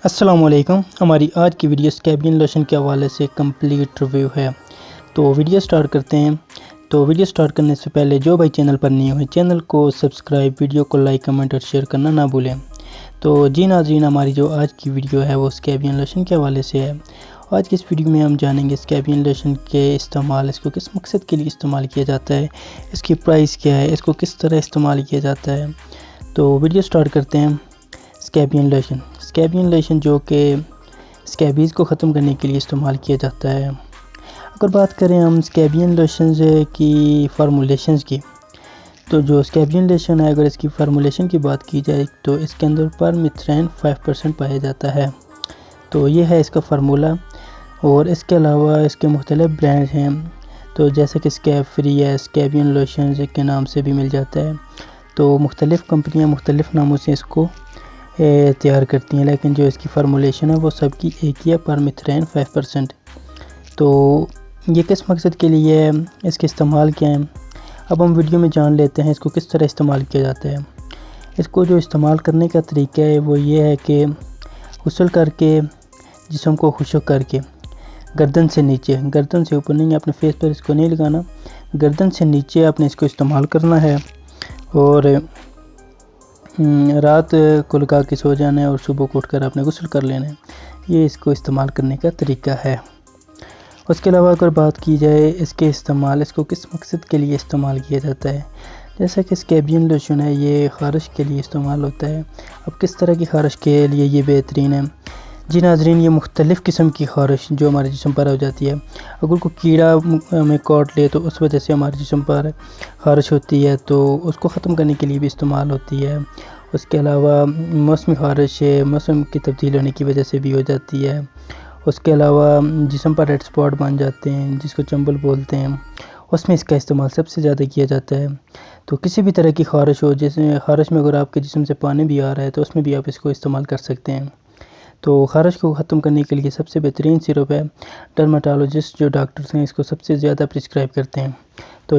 अस्सलामुअलैकुम। हमारी आज की वीडियो स्कैबियन लोशन के हवाले से कंप्लीट रिव्यू है। तो वीडियो स्टार्ट करते हैं। तो वीडियो स्टार्ट करने से पहले जो भाई चैनल पर नहीं हुए चैनल को सब्सक्राइब, वीडियो को लाइक, कमेंट और शेयर करना ना भूलें। तो जी नाज़रीन, हमारी जो आज की वीडियो है वो स्कैबियन लोशन के हवाले से है। आज की इस वीडियो में हम जानेंगे स्कैबियन लोशन के इस्तेमाल, इसको किस मकसद के लिए इस्तेमाल किया जाता है, इसकी प्राइस क्या है, इसको किस तरह इस्तेमाल किया जाता है। तो वीडियो स्टार्ट करते हैं। स्कैबियन लोशन जो कि स्कैबीज़ को ख़त्म करने के लिए इस्तेमाल किया जाता है। अगर बात करें हम स्कैबियन लोशन की फार्मूलेशंस की, तो जो स्कैबियन लोशन है अगर इसकी फार्मूलेशन की बात की जाए तो इसके अंदर परमिथ्रिन 5% पाया जाता है। तो ये है इसका फार्मूला। और इसके अलावा इसके मुख्तलिफ ब्रांड हैं, तो जैसे कि स्कैब फ्री है, स्कैबियन लोशन के नाम से भी मिल जाता है। तो मुख्तलिफ़ कंपनियाँ मुख्तलिफ़ नामों से इसको तैयार करती हैं, लेकिन जो इसकी फार्मूलेशन है वो सबकी एक ही है, परमिथ्रिन 5%। तो ये किस मकसद के लिए है, इसके इस्तेमाल क्या हैं, अब हम वीडियो में जान लेते हैं इसको किस तरह इस्तेमाल किया जाता है। इसको जो इस्तेमाल करने का तरीका है वो ये है कि गुस्ल करके, जिस्म को खुश्क करके, गर्दन से नीचे, गर्दन से ऊपर नहीं, अपने फेस पर इसको नहीं लगाना, गर्दन से नीचे आपने इसको इस्तेमाल करना है और रात को लगा के सो जाना है और सुबह को उठकर आपने गुस्ल कर लेना है। ये इसको इस्तेमाल करने का तरीका है। उसके अलावा अगर बात की जाए इसके इस्तेमाल, इसको किस मकसद के लिए इस्तेमाल किया जाता है, जैसा कि स्कैबियन लोशन है ये ख़ारिश के लिए इस्तेमाल होता है। अब किस तरह की ख़ारिश के लिए ये बेहतरीन है? जी नाज़रीन, ये मुख्तलिफ़ किस्म की ख़ारिश जो हमारे जिस्म पर हो जाती है, अगर कोई कीड़ा हमें काट ले तो उस वजह से हमारे जिस्म पर ख़ारिश होती है, तो उसको ख़त्म करने के लिए भी इस्तेमाल होती है। उसके अलावा मौसमी ख़ारिश मौसम की तब्दील होने की वजह से भी हो जाती है। उसके अलावा जिस्म पर रेड स्पॉट बन जाते हैं जिसको चंबल बोलते हैं, उसमें इसका इस्तेमाल सबसे ज़्यादा किया जाता है। तो किसी भी तरह की ख़ारिश हो, जैसे ख़ारिश में अगर आपके जिस्म से पानी भी आ रहा है तो उसमें भी आप इसको इस्तेमाल कर सकते हैं। तो ख़ारिश को ख़त्म करने के लिए सबसे बेहतरीन सिरप है, डर्माटोलॉजिस्ट जो डॉक्टर्स हैं इसको सबसे ज़्यादा प्रिस्क्राइब करते हैं। तो